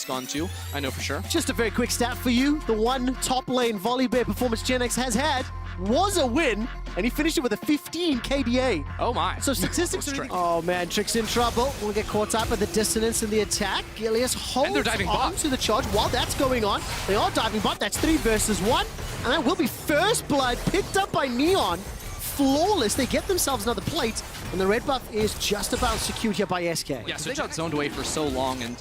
gone to, I know for sure. Just a very quick stat for you. The one top lane volley bear performance Gen X has had was a win, and he finished it with a 15 KDA. Oh my. So statistics Trick. Oh man, Trick's in trouble. We'll get caught up with the dissonance in the attack. Gilius holds on to the charge while that's going on. They are diving bot. That's 3 versus 1. And that will be first blood picked up by Neon. Flawless. They get themselves another plate. And the red buff is just about secured here by SK. Yeah, so they got zoned away for so long, and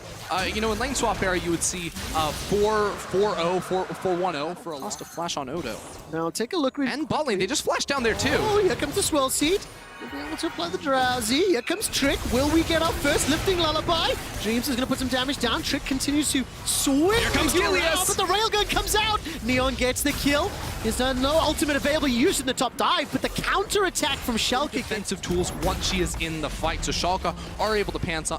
you know, in lane swap era, you would see 4-4-0, 4-1-0 for a lost a flash on Odo. Now take a look. And bot lane, they just flashed down there too. Oh, here comes the Swell Seed. We'll be able to apply the Drowsy. Here comes Trick. Will we get up first? Lifting Lullaby. Dreams is going to put some damage down. Trick continues to swing. Here comes Gilius. But the railgun comes out. Neon gets the kill. There's no ultimate available use in the top dive, but the counter attack from Schalke. Defensive tools once she is in the fight. So Schalke are able to pounce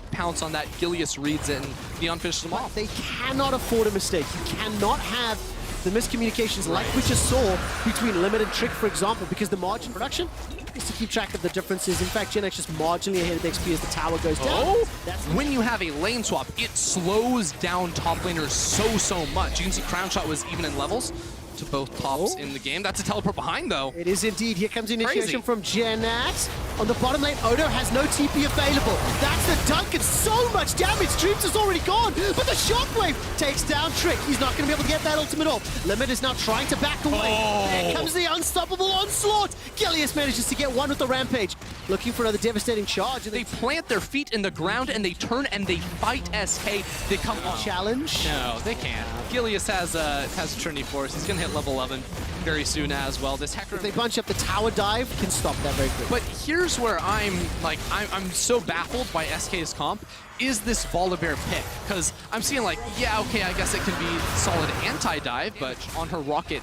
on that. Gilius reads it, and Neon finishes them off. They cannot afford a mistake. You cannot have the miscommunications like we just saw between Limit and Trick, for example, because the margin production is to keep track of the differences. In fact, Gen X just marginally ahead of the XP as the tower goes down. Oh, when you have a lane swap, it slows down top laners so much. You can see Crown Shot was even in levels to both tops in the game. That's a teleport behind, though. It is indeed. Here comes the initiation from Gen X. On the bottom lane, Odo has no TP available. That's the dunk, and so much damage. Dreams is already gone, but the Shockwave takes down Trick. He's not going to be able to get that ultimate off. Limit is now trying to back away. There comes the unstoppable onslaught. Gilius manages to get one with the Rampage. Looking for another devastating charge. And they plant their feet in the ground, and they turn and they fight SK. They come on. Challenge? No, they can't. Gilius has Trinity Force. He's going to hit level 11 very soon as well. This Hecarim, if they bunch up the tower dive, can stop that very quickly. But here's where I'm so baffled by SK's comp. Is this Volibear pick? Because I'm seeing like, yeah, okay, I guess it can be solid anti-dive, but on her rocket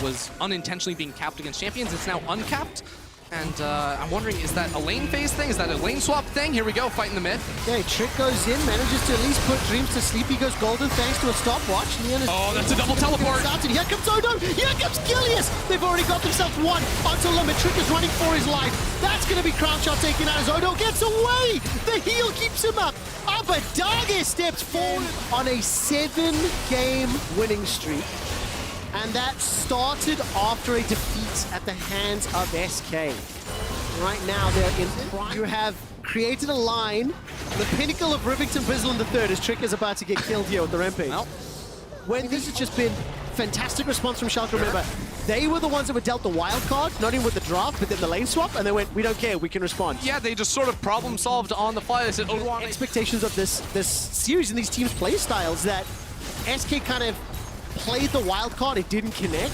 was unintentionally being capped against champions. It's now uncapped. And I'm wondering, is that a lane phase thing? Is that a lane swap thing? Here we go, fighting the mid. Okay, Trick goes in, manages to at least put Dreams to sleep. He goes golden thanks to a stopwatch. Oh, that's a double teleport. Here comes Odo. Here comes Gilius. They've already got themselves one onto Limit. Trick is running for his life. That's going to be Crown Shot taken out as Odo gets away. The heal keeps him up. But Dage steps forward on a 7-game winning streak. And that started after a defeat at the hands of SK. Right now, they're in prime. You have created a line, the pinnacle of Rivington Bislin III as Trick is about to get killed here with the Rampage. Well, when this has just been fantastic response from Schalke. Remember, they were the ones that were dealt the wild card, not even with the draft, but then the lane swap, and they went, we don't care, we can respond. Yeah, they just sort of problem solved on the fly. They said, oh, expectations of this series and these teams' play styles that SK kind of played the wild card, it didn't connect,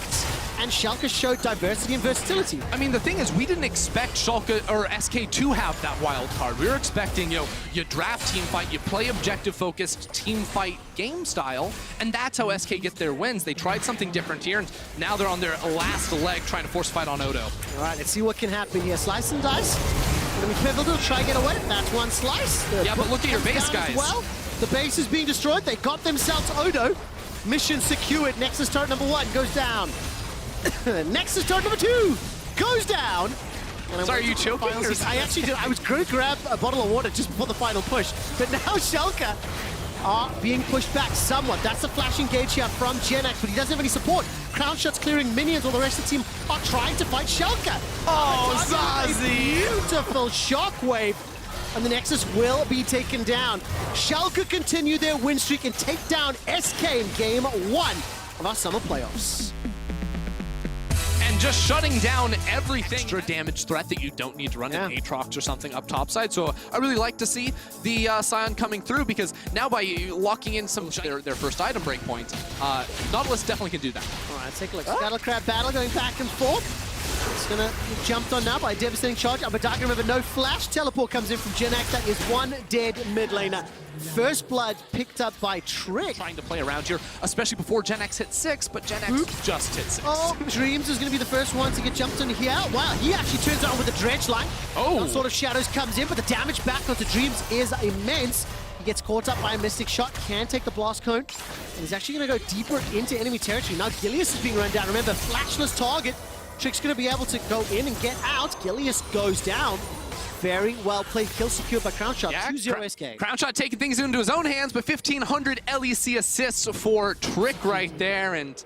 and Schalke showed diversity and versatility. I mean, the thing is, we didn't expect Schalke or SK to have that wild card. We were expecting, you know, you draft team fight, you play objective-focused team fight game style, and that's how SK get their wins. They tried something different here, and now they're on their last leg trying to force fight on Odo. All right, let's see what can happen here. Slice and dice. Gonna be pivotal to try and get away. That's one slice. Yeah, but look at your base, guys. Well, the base is being destroyed. They got themselves Odo. Mission secured. Nexus turret number 1 goes down. Nexus turret number 2 goes down. Sorry, are you choking? I actually did. I was going to grab a bottle of water just before the final push, but now Schalke are being pushed back somewhat. That's the flash engage here from Gen X, but he doesn't have any support. Crown Shot's clearing minions while the rest of the team are trying to fight Schalke. Oh, Zazie! Beautiful shockwave. And the Nexus will be taken down. Schalke continue their win streak and take down SK in game 1 of our summer playoffs. And just shutting down everything. Extra damage threat that you don't need to run an Aatrox or something up top side. So I really like to see the Scion coming through, because now by locking in some their first item breakpoint, Nautilus definitely can do that. All right, take a look. Scuttle Crab battle going back and forth. It's gonna be jumped on now by a devastating charge. Abadaka, remember, no flash. Teleport comes in from Gen X. That is one dead mid laner. First blood picked up by Trick. Trying to play around here, especially before Gen X hit 6, but Gen X just hit 6. Oh, Dreams is gonna be the first one to get jumped on here. Wow, he actually turns on with the dredge line. Oh. Sort of shadows comes in, but the damage back onto Dreams is immense. He gets caught up by a Mystic Shot, can take the Blast Cone, and he's actually gonna go deeper into enemy territory. Now Gilius is being run down. Remember, flashless target. Trick's going to be able to go in and get out. Gilius goes down. very well played kill secured by Crownshot. Yeah, 2-0 SK. Crownshot taking things into his own hands, but 1,500 LEC assists for Trick right there, and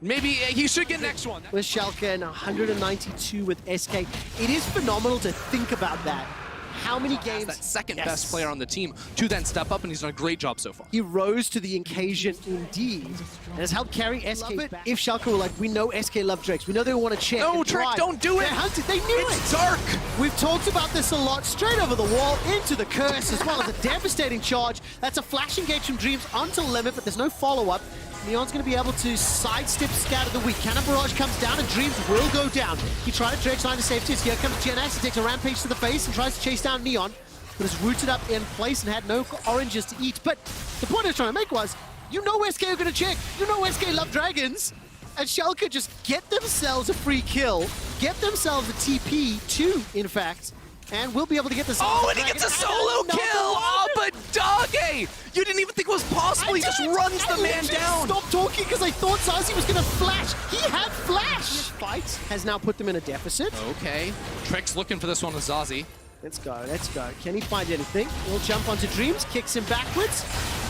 maybe he should get next one. With Schalke and 192 with SK. It is phenomenal to think about that. How many games? That second best player on the team to then step up, and he's done a great job so far. He rose to the occasion indeed, and has helped carry SK back. If Schalke were like, we know SK love Drakes, we know they want to check. No, Trick, don't do it! They hunted, they knew it's it! Dark! We've talked about this a lot. Straight over the wall, into the curse, as well as a devastating charge. That's a flash engage from Dreams onto Limit, but there's no follow-up. Neon's going to be able to sidestep Scatter the Weak. Cannon Barrage comes down and Dreams will go down. He tried to dredge line to safety. Here comes GenX. He takes a rampage to the face and tries to chase down Neon, but is rooted up in place and had no oranges to eat. But the point I was trying to make was, you know SK are going to check. You know SK love dragons. And Schalke just get themselves a free kill, get themselves a TP too, in fact, and we'll be able to get this. Oh, and he gets a solo kill! Oh, but Doggy! You didn't even think it was possible. He just runs the man down. Stop talking because I thought Zazi was going to flash. He had flash. This fight has now put them in a deficit. Okay. Trick's looking for this one with Zazi. Let's go, let's go. Can he find anything? He'll jump onto Dreams, kicks him backwards.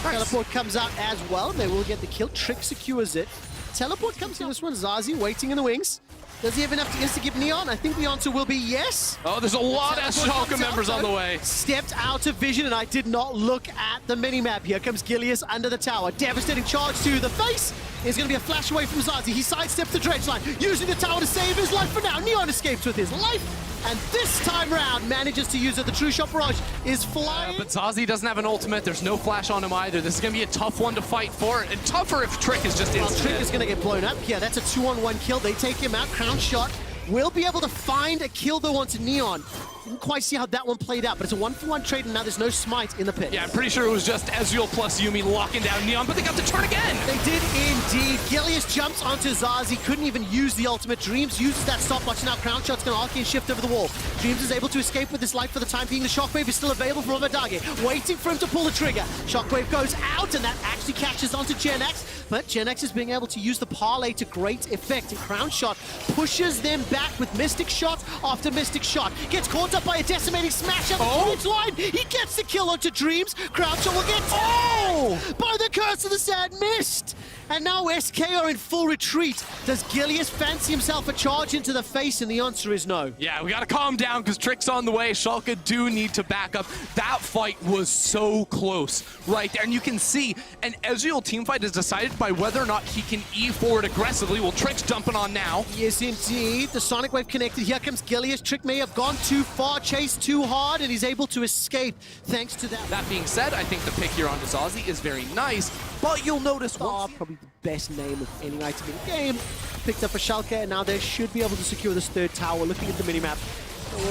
Nice. Teleport comes out as well. They will get the kill. Trick secures it. Teleport comes in this one. Zazi waiting in the wings. Does he have enough to insta-give Neon? I think the answer will be yes. Oh, there's a lot of Schalke members on the way. Stepped out of vision, and I did not look at the minimap. Here comes Gilius under the tower. Devastating charge to the face. Is going to be a flash away from Zazi. He sidesteps the dredge line, using the tower to save his life for now. Neon escapes with his life, and this time round manages to use it. The True Shot Barrage is flying. But Zazi doesn't have an ultimate. There's no flash on him either. This is going to be a tough one to fight for, and tougher if Trick is just instant. Trick is going to get blown up. Yeah, that's a 2-on-1 kill. They take him out. Crownshot will be able to find a kill though onto Neon. Didn't quite see how that one played out, but it's a 1-for-1 trade, and now there's no smite in the pit. Yeah, I'm pretty sure it was just Ezreal plus Yuumi locking down Neon, but they got the turn again! They did indeed. Gilius jumps onto Zazi, couldn't even use the ultimate. Dreams uses that stopwatch. Now Crownshot's going to arcane shift over the wall. Dreams is able to escape with his life for the time being. The Shockwave is still available for Obadage, waiting for him to pull the trigger. Shockwave goes out, and that actually catches onto GenX, but GenX is being able to use the parlay to great effect, and Crownshot pushes them back with Mystic Shot after Mystic Shot. Gets caught up by a decimating smash at the bridge line. He gets the kill onto Dreams. Crownshot will get by the curse of the Sand Mist. And now SK are in full retreat. Does Gilius fancy himself a charge into the face? And the answer is no. Yeah, we gotta calm down because Trick's on the way. Schalke do need to back up. That fight was so close right there. And you can see an Ezreal teamfight is decided by whether or not he can E forward aggressively. Well, Trick's jumping on now. Yes, indeed. The Sonic Wave connected. Here comes Gilius. Trick may have gone too far, chased too hard, and he's able to escape thanks to that. That being said, I think the pick here on Zazi is very nice, but you'll notice probably the best name of any item in the game. Picked up a Schalke, and now they should be able to secure this third tower. Looking at the minimap,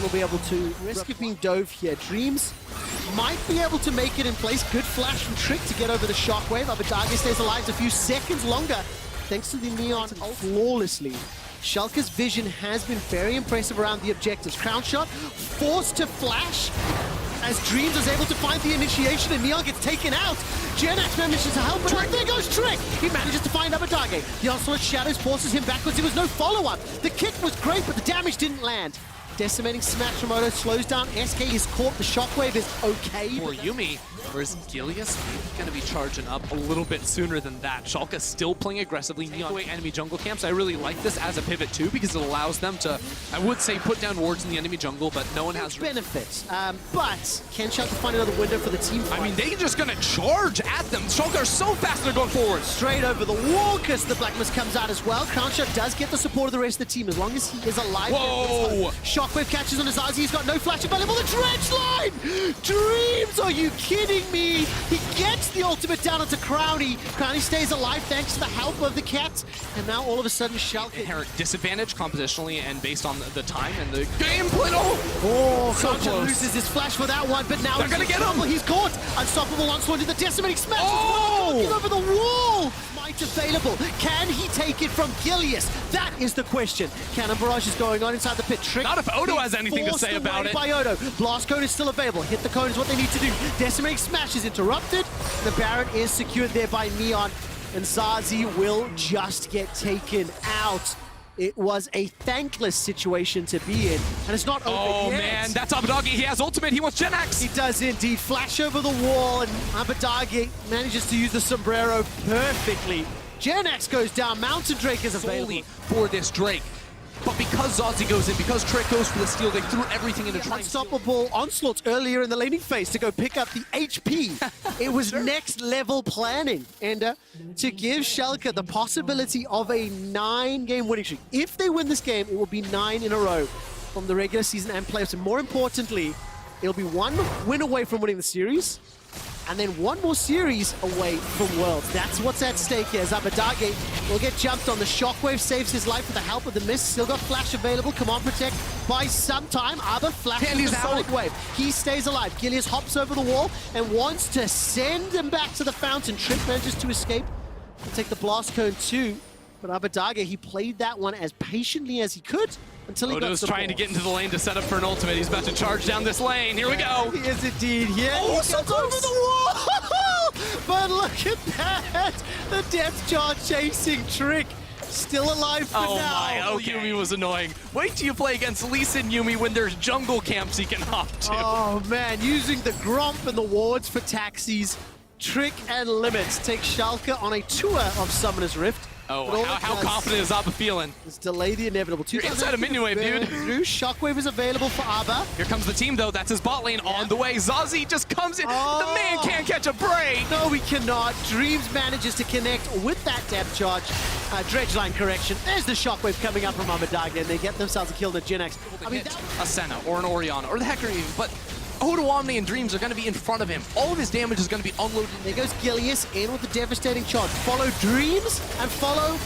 will be able to risk it being dove here. Dreams might be able to make it in place. Good flash from Trick to get over the Shockwave. Obadage stays alive a few seconds longer thanks to the Neon flawlessly. Schalke's vision has been very impressive around the objectives. Crownshot forced to flash as Dreams is able to find the initiation, and Neon gets taken out. GenX manages to help, but there goes Trick. He manages to find Obadage. The Onslaught Shadows forces him backwards. There was no follow-up. The kick was great, but the damage didn't land. Decimating smash from Odo slows down. SK is caught. The Shockwave is okay. For Yuumi, whereas Gilius going to be charging up a little bit sooner than that. Schalke still playing aggressively. Neon enemy jungle camps. I really like this as a pivot too because it allows them to, I would say, put down wards in the enemy jungle, but no one has benefits. But can Schalke find another window for the team fight? I mean, they're just going to charge at them. Schalke are so fast they're going forward. Straight over the wall because the Black Mist comes out as well. Crownshot does get the support of the rest of the team as long as he is alive. Whoa! Shockwave catches on his eyes. He's got no flash available. The dredge line! Dreams, are you kidding me? He gets the ultimate down onto Crowny. Crowny stays alive thanks to the help of the cat. And now all of a sudden Schalke... Inherent disadvantage compositionally and based on the time and the gameplay. Oh, so Crownshot loses his flash for that one, but now they're gonna get him. He's caught. Unstoppable onslaught to the decimating smash. Get over the wall. Might available. Can he take it from Gilius? That is the question. Cannon barrage is going on inside the pit. Trick. Not if Odo has anything to say about it. By Odo. Blast cone is still available. Hit the cone is what they need to do. Decimating smash is interrupted. The Baron is secured there by Neon, and Zazi will just get taken out. It was a thankless situation to be in, and it's not over Oh yet. man, that's Abadagi. He has ultimate. He wants Gen X. He does indeed. Flash over the wall, and Abadagi manages to use the sombrero perfectly. Gen X goes down. Mountain Drake is available. Solely for this Drake. But because Zazzy goes in, because Trick goes for the steal, they threw everything into trying to steal. Unstoppable onslaughts earlier in the laning phase to go pick up the HP. It was next level planning. And to give Schalke the possibility of a 9-game winning streak. If they win this game, it will be 9 in a row from the regular season and playoffs. And more importantly, it'll be 1 win away from winning the series, and then 1 more series away from Worlds. That's what's at stake here. Abadagi will get jumped on. The Shockwave saves his life with the help of the Mist. Still got Flash available. Command Protect by some time. Abba flashes the Sonic Wave. He stays alive. Gilius hops over the wall and wants to send him back to the fountain. Trick manages to escape and take the Blast Cone too. But Abadagi, he played that one as patiently as he could until he got trying to get into the lane to set up for an ultimate. He's about to charge down this lane. Here we go. He is indeed. Yeah, Oh, he so gets close. over the wall. But look at that. The depth charge chasing Trick. Still alive for Oh now. my, oh Yumi was annoying. Wait till you play against Lisa and Yumi when there's jungle camps he can hop to. Oh man, using the Gromp and the wards for taxis. Trick and Limits take Schalke on a tour of Summoner's Rift. Oh, how confident is Abba feeling? Let's delay the inevitable. You're inside a minion wave, dude. Through. Shockwave is available for Abba. Here comes the team, though. That's his bot lane on the way. Zazzy just comes in. Oh. The man can't catch a break. No, we cannot. Dreams manages to connect with that depth charge. Dredge line correction. There's the Shockwave coming up from Abadagi, and they get themselves a kill to Gen X. I mean, A Senna or an Orianna or the Hecarim even, but Odo Omni and Dreams are going to be in front of him. All of his damage is going to be unloaded. there goes Gilius in with the devastating charge. Follow Dreams and follow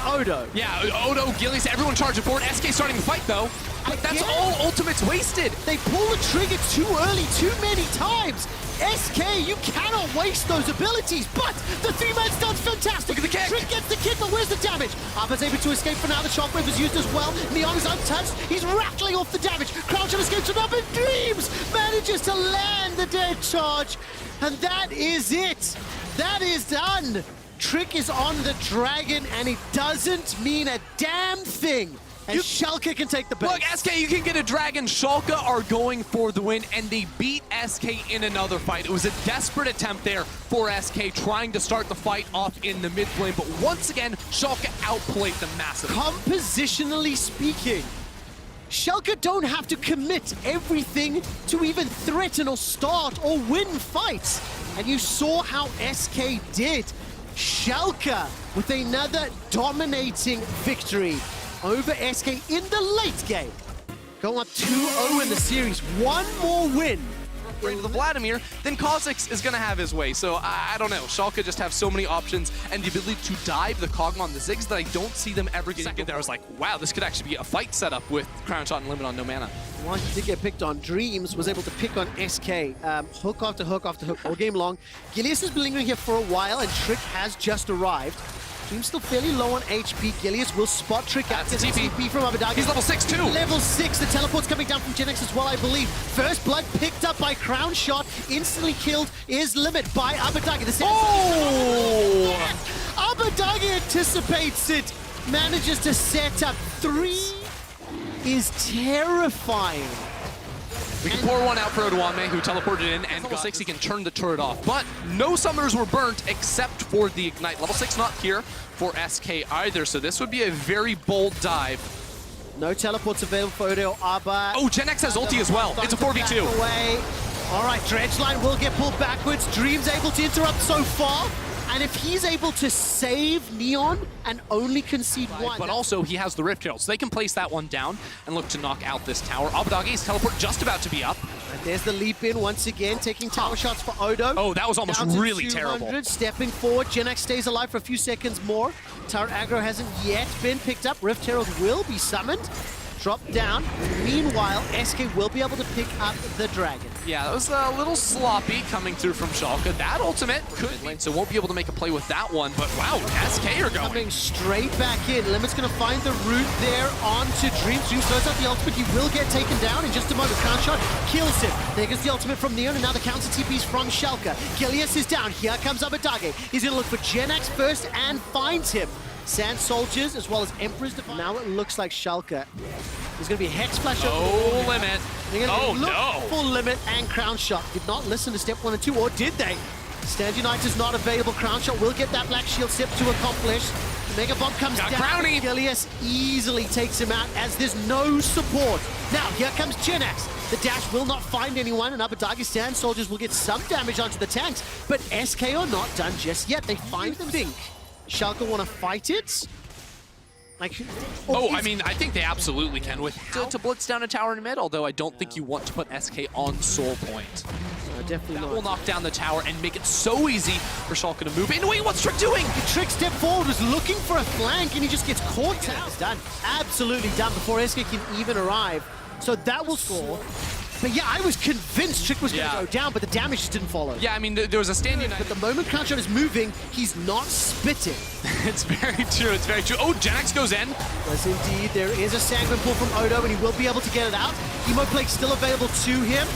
Odo. Yeah, Odo, Gillies, everyone charging forward. SK starting the fight, though. But that's Again? all ultimates wasted. They pull the trigger too early, too many times. SK, you cannot waste those abilities, but the 3-man stun's fantastic. Look at the kick. Trick gets the kick, but where's the damage? Abba's able to escape for now. The Shockwave is used as well. Neon is untouched. He's rattling off the damage. Crouch and escapes from up, and Dreams manages to land the dead charge. And that is it. That is done. Trick is on the dragon, and it doesn't mean a damn thing. And Schalke can take the bait. Look, SK, you can get a dragon. Schalke are going for the win, and they beat SK in another fight. It was a desperate attempt there for SK, trying to start the fight off in the mid lane. But once again, Schalke outplayed them massively. Compositionally speaking, Schalke don't have to commit everything to even threaten or start or win fights. And you saw how SK did. Schalke with another dominating victory over SK in the late game. Going up 2-0 in the series. 1 more win. With the Vladimir, then Kha'Zix is going to have his way. So I don't know. Schalke just have so many options and the ability to dive the Kog'Maw, the Ziggs, that I don't see them ever getting. Second there, I was like, wow, this could actually be a fight setup with Crown Shot and Limit on no mana. One did get picked on. Dreams was able to pick on SK. Hook after hook after hook all game long. Gilius has been lingering here for a while, and Trick has just arrived. Dreams still fairly low on HP. Gilius will spot Trick out. That's a TP. from Abadagi. He's level 6 too. Level 6. The teleport's coming down from Gen X as well, I believe. First blood picked up by Crown Shot. Instantly killed is Limit by Abadagi. Abadagi anticipates it. Manages to set up 3. Is terrifying. We can pour one out for Odoame, who teleported in, and level 6, he can turn the turret off. But no summoners were burnt except for the Ignite. Level 6 not here for SK either, so this would be a very bold dive. No teleports available for Odo Abba. Oh, Gen X has ulti as well. It's a 4v2. Away. All right, Dredge line will get pulled backwards. Dream's able to interrupt so far. And if he's able to save Neon and only concede 1. But also, he has the Rift Herald, so they can place that one down and look to knock out this tower. Abadagi's teleport just about to be up. And there's the leap in once again, taking tower shots for Odo. Oh, that was almost Down to really 200, terrible. Stepping forward, Gen X stays alive for a few seconds more. Tower aggro hasn't yet been picked up. Rift Herald will be summoned. Drop down. Meanwhile, SK will be able to pick up the dragon. Yeah, that was a little sloppy coming through from Schalke. That ultimate could lane, so won't be able to make a play with that one. But wow, SK are going. Coming straight back in. Limit's going to find the route there onto Dreams. Dreams throws out the ultimate. He will get taken down in just a moment. Crown Shot kills him. There goes the ultimate from Neon, and now the counter TPs from Schalke. Gilius is down. Here comes Abadagi. He's going to look for Gen X first and finds him. Sand Soldiers as well as Emperor's Defense. Now it looks like Schalke. There's going to be a Hex Flash over Oh, limit. Oh, look no. for limit and Crown Shot. Did not listen to step 1 and 2, or did they? Stand Unite is not available. Crown Shot will get that Black Shield step to accomplish. Mega Bomb comes Got down. Brownie. Gilius easily takes him out as there's no support. Now, here comes Genax. The dash will not find anyone, and Abadagi Sand Soldiers will get some damage onto the tanks, but SK are not done just yet. They find them. Think Schalke want to fight it? Like, I mean, I think they absolutely can with to blitz down a tower in mid, although I don't think you want to put SK on soul point. definitely That not. will knock down the tower and make it so easy for Schalke to move in. Wait, what's Trick doing? Trick step forward, was looking for a flank, and he just gets caught out. It's done. Absolutely done before SK can even arrive. So that will score. But yeah, I was convinced Trick was going to go down, but the damage just didn't follow. Yeah, I mean, there was a stand unite. But the moment Crownshot is moving, he's not spitting. It's very true, it's very true. Oh, Genax goes in. Yes, indeed. There is a Sanguine pull from Odo, and he will be able to get it out. Emo Plague still available to him.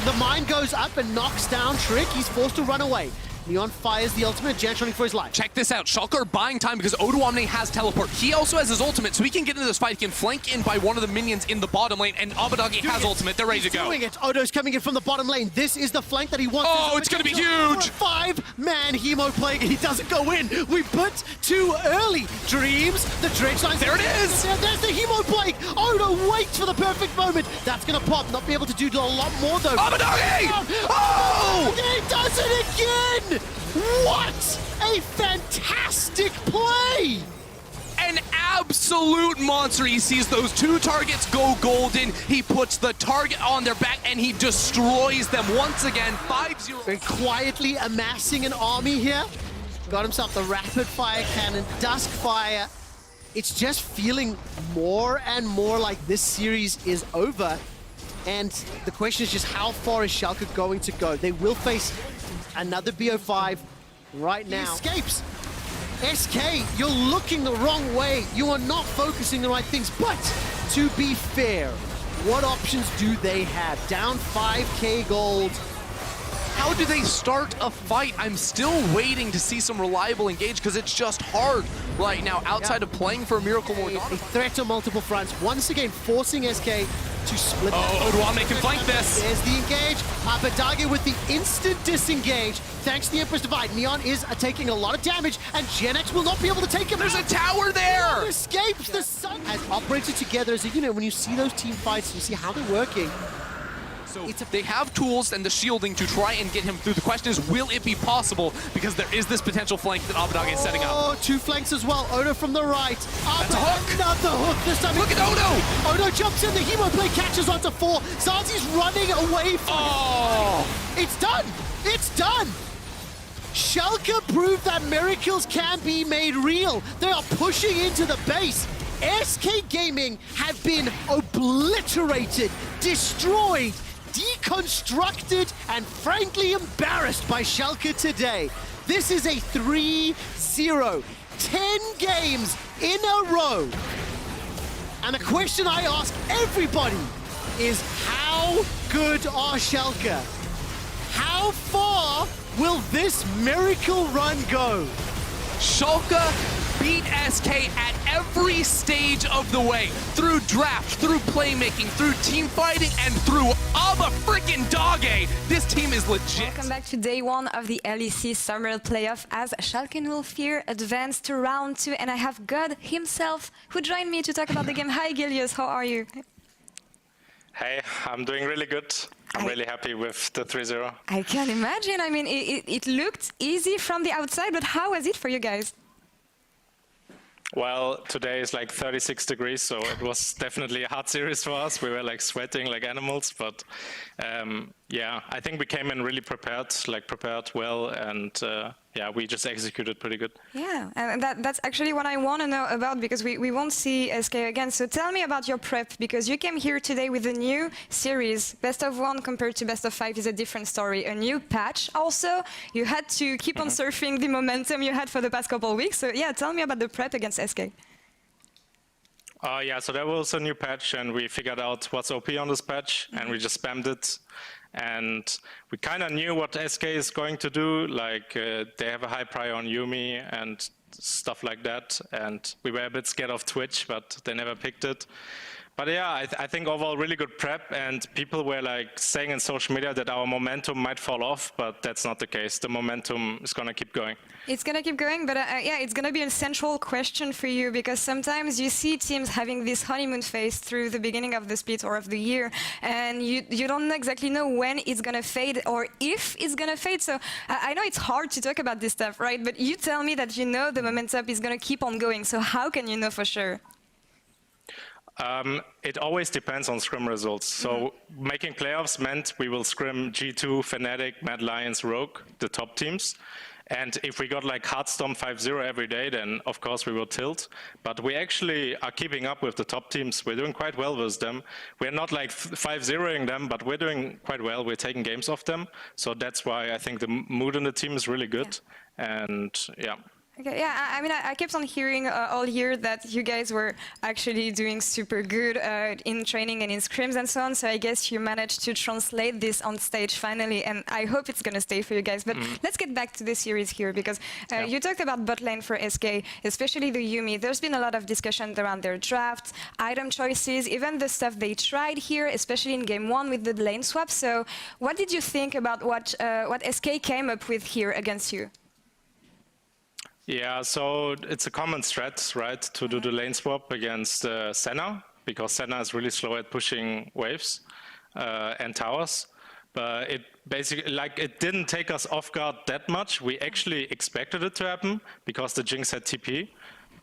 The mine goes up and knocks down Trick. He's forced to run away. Neon fires the ultimate, Janch running for his life. Check this out, Schalke are buying time because Odo Omni has teleport. He also has his ultimate, so he can get into this fight. He can flank in by one of the minions in the bottom lane, and Abadagi has ultimate. They're ready to go. Doing it. Odo's coming in from the bottom lane. This is the flank that he wants. Oh, it's going to be huge. 5-man Hemo Plague, and he doesn't go in. We put too early. Dreams, the dredge lines. There it is. There's the Hemo Plague. Odo waits for the perfect moment. That's going to pop. Not be able to do a lot more, though. Abadagi! Oh! He does it again! What a fantastic play! An absolute monster. He sees those two targets go golden. He puts the target on their back and he destroys them once again. 5-0. Very quietly amassing an army here. Got himself the rapid fire cannon, dusk fire. It's just feeling more and more like this series is over. And the question is just how far is Schalke going to go? They will face another BO5 right now. He escapes. SK, you're looking the wrong way. You are not focusing the right things. But to be fair, what options do they have? Down 5k gold. How do they start a fight? I'm still waiting to see some reliable engage because it's just hard right now outside of playing for a Miracle Morgana. A threat on multiple fronts. Once again, forcing SK to split. Oh, Odoamne can flank this. There's the engage. Abadagi with the instant disengage. Thanks to the Emperor's Divide, Neon is taking a lot of damage, and Genax will not be able to take him. There's a tower there. Neon escapes. The sun has operated together as a unit. When you see those team fights, you see how they're working. So they have tools and the shielding to try and get him through. The question is, will it be possible? Because there is this potential flank that Abadagi is setting up. Oh, two flanks as well. Odo from the right. That's a hook. Another hook. This time. Look at Odo. Odo jumps in. The Hemo Blade catches onto 4. Zanzi's running away from him. It's done. It's done. Schalke proved that miracles can be made real. They are pushing into the base. SK Gaming have been obliterated, destroyed, deconstructed, and frankly embarrassed by Schalke today. This is a 3-0, 10 games in a row. And the question I ask everybody is, how good are Schalke? How far will this miracle run go? Schalke beat SK at every stage of the way. Through draft, through playmaking, through team fighting, and through Abba-freaking-Dage. This team is legit. Welcome back to day 1 of the LEC Summer Playoff as Schalke04 advanced to round 2, and I have God himself who joined me to talk about the game. Hi Gilius, how are you? Hey, I'm doing really good. I'm really happy with the 3-0. I can imagine. I mean, it looked easy from the outside, but how was it for you guys? Well, today is like 36 degrees, so it was definitely a hard series for us. We were like sweating like animals, but yeah, I think we came in really prepared well, and yeah, we just executed pretty good. Yeah, and that's actually what I want to know about, because we won't see SK again. So tell me about your prep, because you came here today with a new series. Best of 1 compared to best of 5 is a different story. A new patch. Also, you had to keep on surfing the momentum you had for the past couple of weeks. So yeah, tell me about the prep against SK. Yeah, so there was a new patch, and we figured out what's OP on this patch, and we just spammed it. And we kind of knew what SK is going to do, like they have a high prio on Yumi and stuff like that. And we were a bit scared of Twitch, but they never picked it. But yeah, I think overall really good prep, and people were like saying in social media that our momentum might fall off, but that's not the case. The momentum is going to keep going. It's going to keep going, but yeah, it's going to be a central question for you, because sometimes you see teams having this honeymoon phase through the beginning of the split or of the year, and you don't exactly know when it's going to fade or if it's going to fade. So I know it's hard to talk about this stuff, right? But you tell me that you know the momentum is going to keep on going. So how can you know for sure? It always depends on scrim results. So making playoffs meant we will scrim G2, Fnatic, Mad Lions, Rogue, the top teams. And if we got like Heartstorm 5-0 every day, then of course we will tilt. But we actually are keeping up with the top teams. We're doing quite well with them. We're not like 5-0ing them, but we're doing quite well. We're taking games off them. So that's why I think the mood in the team is really good. Yeah. And yeah. Okay, yeah, I mean, I kept on hearing all year that you guys were actually doing super good in training and in scrims and so on, so I guess you managed to translate this on stage finally, and I hope it's going to stay for you guys. But let's get back to the series here, because you talked about bot lane for SK, especially the Yumi. There's been a lot of discussion around their drafts, item choices, even the stuff they tried here, especially in game 1 with the lane swap. So what did you think about what SK came up with here against you? Yeah, so it's a common strat, right, to do the lane swap against Senna, because Senna is really slow at pushing waves and towers. But it basically, like, it didn't take us off guard that much. We actually expected it to happen because the Jinx had TP.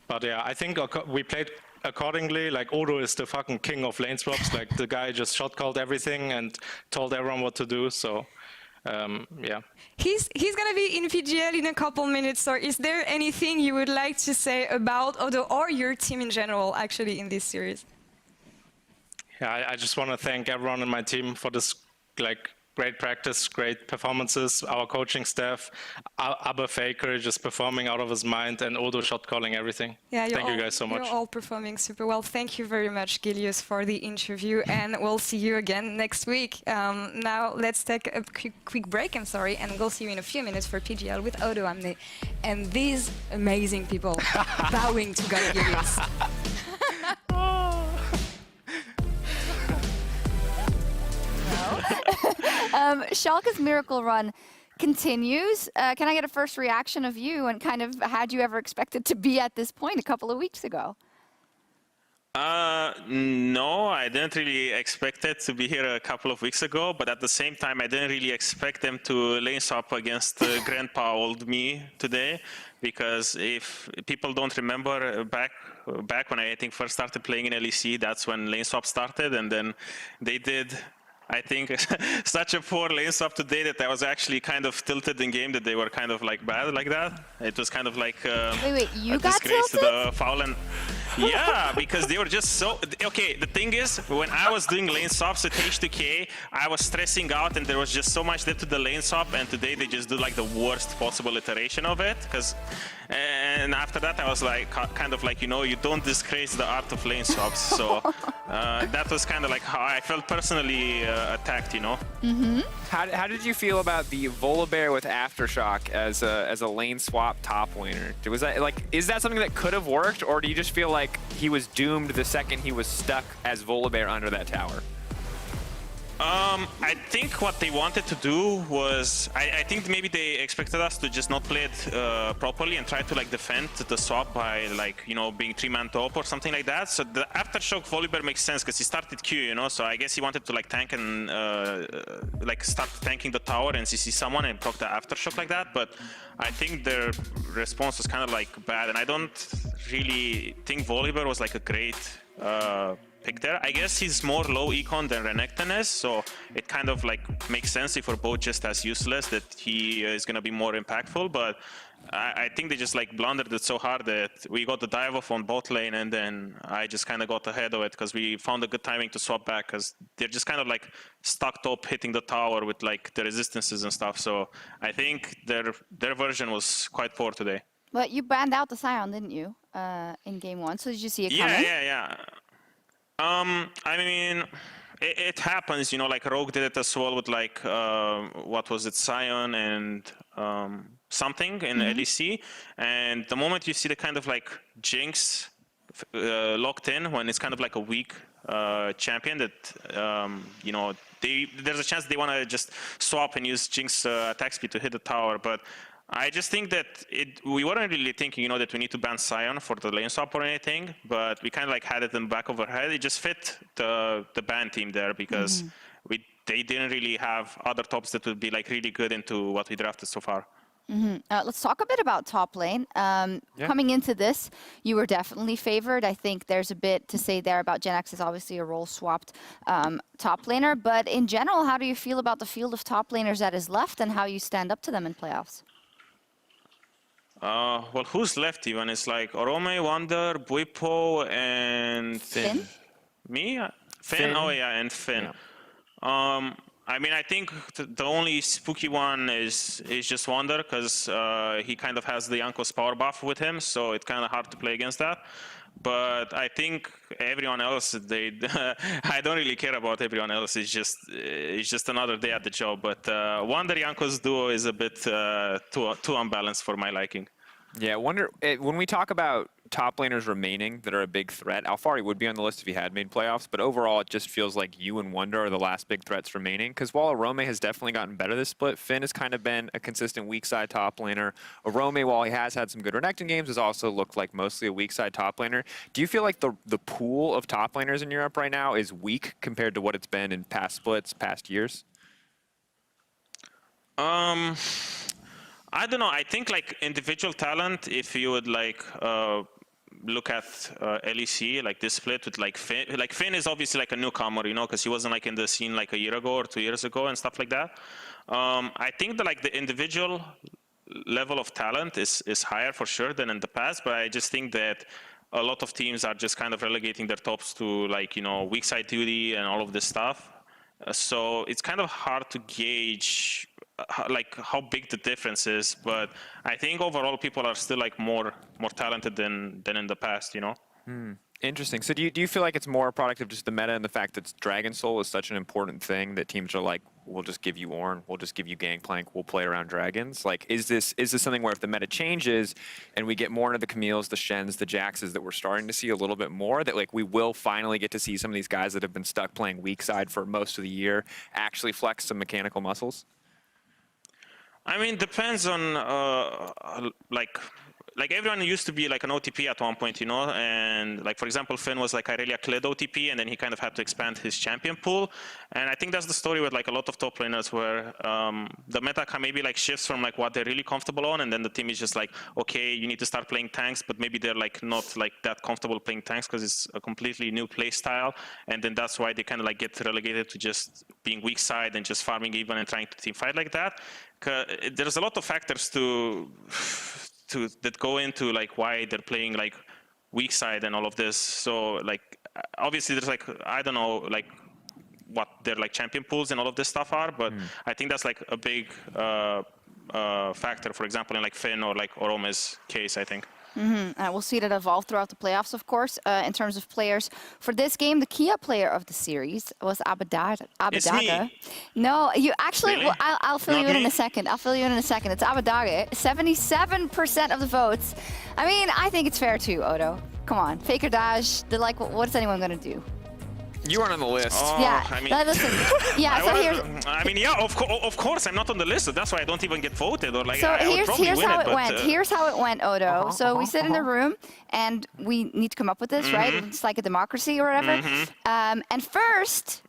But yeah, I think we played accordingly. Like, Odo is the fucking king of lane swaps. Like, the guy just shot called everything and told everyone what to do. So yeah. He's going to be in PGL in a couple minutes, so is there anything you would like to say about Odo or your team in general, actually, in this series? Yeah, I just want to thank everyone in my team for this, like, great practice, great performances, our coaching staff, Abba Faker just performing out of his mind, and Odo shot calling everything. Yeah, thank you guys so much. You're all performing super well. Thank you very much, Gilius, for the interview, and we'll see you again next week. Now let's take a quick break, and we'll see you in a few minutes for PGL with Odo and these amazing people bowing to God Gilius. Schalke's miracle run continues. Can I get a first reaction of you, and kind of had you ever expected to be at this point a couple of weeks ago? No, I didn't really expect it to be here a couple of weeks ago, but at the same time, I didn't really expect them to lane swap against Grandpa Old Me today, because if people don't remember, back when I think first started playing in LEC, that's when lane swap started, and then they did, I think, such a poor lane swap today that I was actually kind of tilted in game that they were kind of like bad like that. It was kind of like wait, you a got disgrace tilted? to the foul. And yeah, because they were just so... Okay, the thing is, when I was doing lane swaps at H2K, I was stressing out and there was just so much depth to the lane swap, and today they just do like the worst possible iteration of it. And after that, I was like, kind of like, you know, you don't disgrace the art of lane swaps. So that was kind of like how I felt personally attacked, you know? Mm-hmm. How did you feel about the Volibear with Aftershock as a lane swap top laner? Was that, like, is that something that could have worked, or do you just feel like he was doomed the second he was stuck as Volibear under that tower? I think what they wanted to do was, I think maybe they expected us to just not play it properly and try to like defend the swap by like, you know, being 3-man top or something like that. So the Aftershock Volibear makes sense because he started Q, you know, so I guess he wanted to like tank and like start tanking the tower and CC someone and proc the Aftershock like that. But I think their response was kind of like bad, and I don't really think Volibear was like a great pick there. I guess he's more low econ than Renekton is, so it kind of like makes sense if we're both just as useless that he is going to be more impactful. But I think they just like blundered it so hard that we got the dive off on bot lane, and then I just kind of got ahead of it because we found a good timing to swap back, because they're just kind of like stuck top hitting the tower with like the resistances and stuff. So I think their version was quite poor today. But you banned out the Scion, didn't you, in game 1? So did you see it coming? Yeah. I mean, it happens, you know, like Rogue did it as well with like, what was it, Sion and something in LEC. And the moment you see the kind of like Jinx locked in, when it's kind of like a weak champion that, you know, there's a chance they want to just swap and use Jinx attack speed to hit the tower. But I just think that we weren't really thinking, you know, that we need to ban Sion for the lane swap or anything, but we kind of like had it in the back of our head. It just fit the ban team there because they didn't really have other tops that would be like really good into what we drafted so far. Let's talk a bit about top lane. Coming into this, you were definitely favored. I think there's a bit to say there about Gen X is obviously a role-swapped top laner. But in general, how do you feel about the field of top laners that is left and how you stand up to them in playoffs? Well, who's left even? It's like Orome, Wander, Buipo, and Finn? Me? Finn? Oh yeah, and Finn. Yeah. I mean, I think the only spooky one is just Wander, because he kind of has the Jankos power buff with him, so it's kind of hard to play against that. But I think everyone else, I don't really care about everyone else. It's just another day at the job. But Wander Jankos duo is a bit too unbalanced for my liking. Yeah, I wonder, when we talk about top laners remaining that are a big threat, Alfari would be on the list if he had made playoffs, but overall it just feels like you and Wonder are the last big threats remaining, because while Orome has definitely gotten better this split, Finn has kind of been a consistent weak side top laner. Orome, while he has had some good Renekton games, has also looked like mostly a weak side top laner. Do you feel like the pool of top laners in Europe right now is weak compared to what it's been in past splits, past years? I don't know. I think like individual talent, if you would like look at LEC, like this split with like Finn is obviously like a newcomer, you know, because he wasn't like in the scene like a year ago or 2 years ago and stuff like that. I think that like the individual level of talent is higher for sure than in the past, but I just think that a lot of teams are just kind of relegating their tops to like, you know, weak side duty and all of this stuff. So it's kind of hard to gauge like how big the difference is, but I think overall people are still like more talented than in the past, you know. Interesting. So do you feel like it's more a product of just the meta and the fact that Dragon Soul is such an important thing that teams are like, we'll just give you Ornn, we'll just give you Gangplank, we'll play around dragons? Like, is this something where if the meta changes and we get more into the Camille's, the Shens, the Jaxes that we're starting to see a little bit more, that like we will finally get to see some of these guys that have been stuck playing weak side for most of the year actually flex some mechanical muscles? I mean, depends on like everyone used to be like an OTP at one point, you know, and like for example Finn was like Irelia Kled OTP, and then he kind of had to expand his champion pool, and I think that's the story with like a lot of top laners where the meta can maybe like shifts from like what they're really comfortable on, and then the team is just like, okay, you need to start playing tanks, but maybe they're like not like that comfortable playing tanks because it's a completely new play style, and then that's why they kind of like get relegated to just being weak side and just farming even and trying to team fight like that. There's a lot of factors that go into like why they're playing like weak side and all of this. So like obviously there's like, I don't know like what their like champion pools and all of this stuff are, but I think that's like a big factor, for example in like Finn or like Orome's case, I think. We'll see that evolve throughout the playoffs, of course, in terms of players. For this game, the Kia player of the series was Abadaga. It's me. No, you actually, Really? well, I'll fill you in a second. I'll fill you in a second. It's Abadaga. 77% of the votes. I mean, I think it's fair too, Odo. Come on, fake or dodge. They're like, what's anyone going to do? You aren't on the list. Oh, Yeah, I mean, listen. Yeah, so here's... I mean, yeah, of course, I'm not on the list, so that's why I don't even get voted. Or like, So I would probably here's win how it, it went. Here's how it went, Odo. So we sit in a room, and we need to come up with this, right? It's like a democracy or whatever. And first,